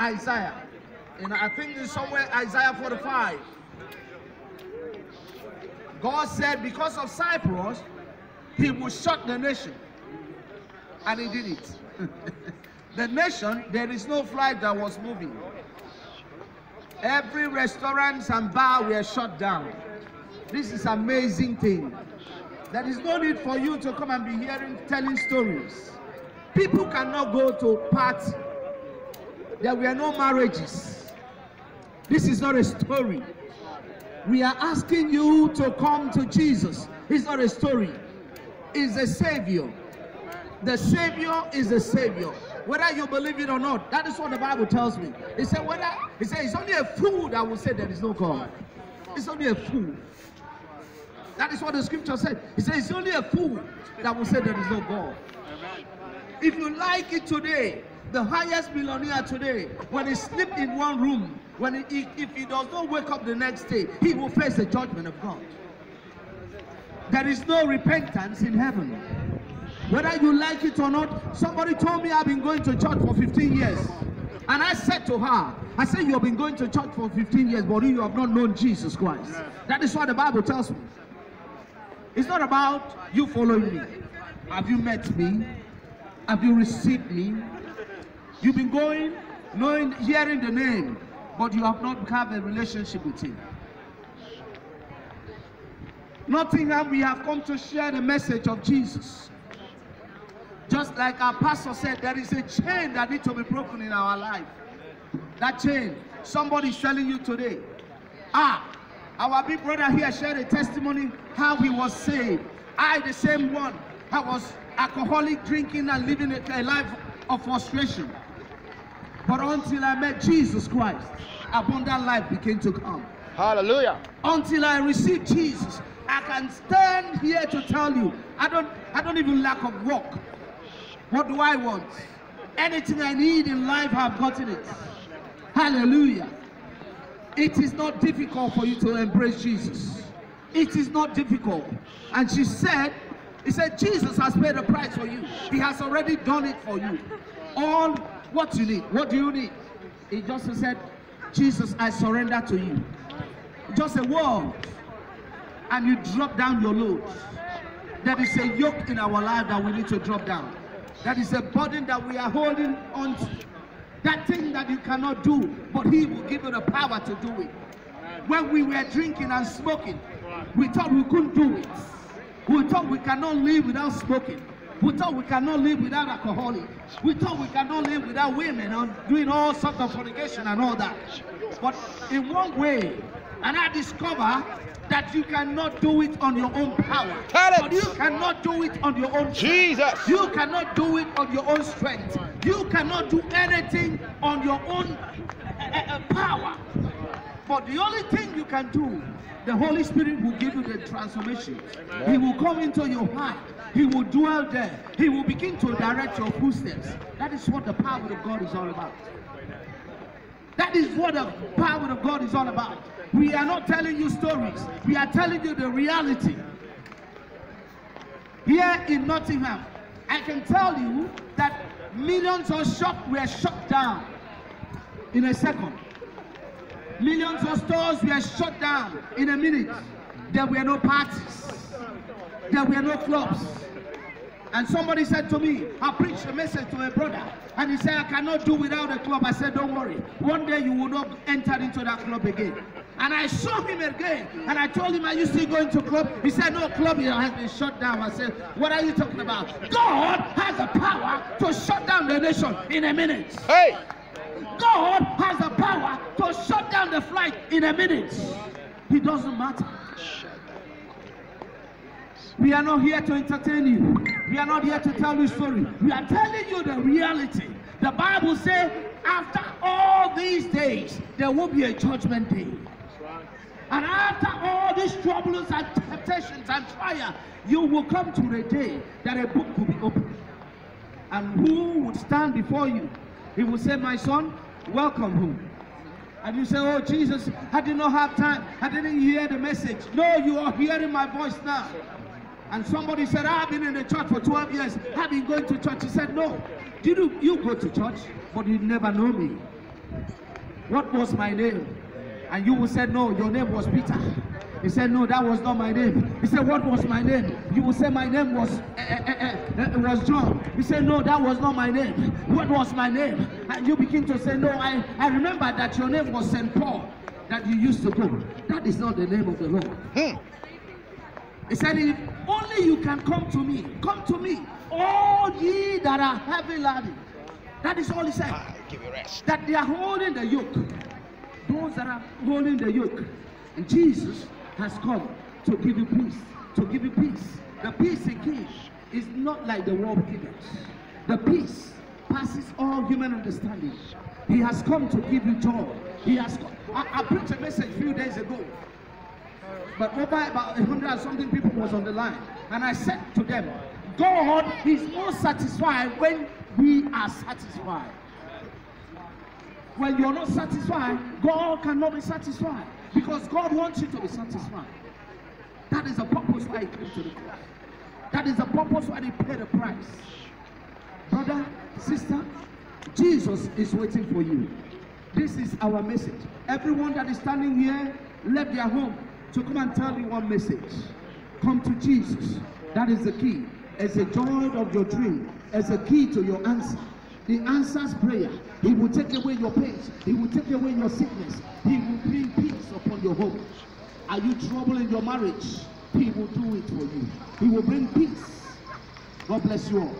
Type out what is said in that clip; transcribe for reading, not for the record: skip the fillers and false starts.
Isaiah. And I think it's somewhere Isaiah 45. God said because of Cyprus, he will shut the nation. And he did it. The nation, there is no flight that was moving. Every restaurant and bar were shut down. This is amazing thing. There is no need for you to come and be telling stories. People cannot go to party. There were no marriages. This is not a story. We are asking you to come to Jesus. It's not a story. It's a Savior. The Savior is a Savior. Whether you believe it or not, that is what the Bible tells me. It said it's only a fool that will say there is no God. It's only a fool. That is what the scripture said. It says it's only a fool that will say there is no God. If you like it today, the highest millionaire today, when he sleeps in one room, if he does not wake up the next day, he will face the judgment of God. There is no repentance in heaven. Whether you like it or not, somebody told me I've been going to church for 15 years. And I said to her, I said, you have been going to church for 15 years, but you have not known Jesus Christ. That is what the Bible tells me. It's not about you following me. Have you met me? Have you received me? You've been going, knowing, hearing the name, but you have not had a relationship with him. Nottingham, we have come to share the message of Jesus. Just like our pastor said, there is a chain that needs to be broken in our life. That chain, somebody is telling you today. Our big brother here shared a testimony how he was saved. I, the same one, I was alcoholic, drinking and living a life of frustration. But until I met Jesus Christ, abundant life began to come. Hallelujah. Until I received Jesus, I can stand here to tell you, I don't even lack of work. What do I want? Anything I need in life, I've gotten it. Hallelujah. It is not difficult for you to embrace Jesus. It is not difficult. And she said, he said, Jesus has paid the price for you. He has already done it for you. All what you need. What do you need? He just said, Jesus, I surrender to you. Just a word. And you drop down your load. There is a yoke in our life that we need to drop down. That is a burden that we are holding on to. That thing that you cannot do, but he will give you the power to do it. When we were drinking and smoking, we thought we couldn't do it. We thought we cannot live without smoking. We thought we cannot live without alcoholic. We thought we cannot live without women and doing all sorts of fornication and all that. But in one way, and I discover that you cannot do it on your own power. But you cannot do it on your own strength. Jesus. You cannot do it on your own strength. You cannot do anything on your own power. But the only thing you can do, the Holy Spirit will give you the transformation. He will come into your heart. He will dwell there. He will begin to direct your footsteps. That is what the power of God is all about. That is what the power of God is all about. We are not telling you stories. We are telling you the reality. Here in Nottingham, I can tell you that millions of shops were shut down in a second. Millions of stores were shut down in a minute. There were no parties. There were no clubs. And somebody said to me, I preached a message to a brother, and he said, I cannot do without a club. I said, don't worry. One day you will not enter into that club again. And I saw him again, and I told him, are you still going to club? He said, no, club has been shut down. I said, what are you talking about? God has the power to shut down the nation in a minute. Hey! God has the power to shut down the flight in a minute. It doesn't matter. We are not here to entertain you. We are not here to tell you a story. We are telling you the reality. The Bible says, after all these days, there will be a judgment day. And after all these troubles and temptations and trials, you will come to the day that a book will be opened. And who would stand before you? He will say, my son, welcome home. And you say, oh Jesus, I did not have time. I didn't hear the message. No, you are hearing my voice now. And somebody said, I've been in the church for 12 years. I've been going to church. He said, no. You go to church, but you never know me. What was my name? And you will say, no, your name was Peter. He said, no, that was not my name. He said, what was my name? You will say, my name was John. He said, no, that was not my name. What was my name? And you begin to say, no, I remember that your name was St. Paul, that you used to go. That is not the name of the Lord. He said, if only you can come to me, all ye that are heavy laden. That is all he said. Give you rest. That they are holding the yoke. Those that are holding the yoke. And Jesus has come to give you peace. To give you peace. The peace he gives is not like the world gives. The peace passes all human understanding. He has come to give you joy. He has come. I preached a message a few days ago. But over about 100 and something people was on the line. And I said to them, God is more satisfied when we are satisfied. When you're not satisfied, God cannot be satisfied. Because God wants you to be satisfied. That is the purpose why he came to the cross. That is the purpose why he paid the price. Brother, sister, Jesus is waiting for you. This is our message. Everyone that is standing here left their home to come and tell you one message. Come to Jesus. That is the key. It's the joy of your dream. It's the key to your answer. He answers prayer. He will take away your pains. He will take away your sickness. He will bring peace upon your home. Are you troubled in your marriage? He will do it for you. He will bring peace. God bless you all.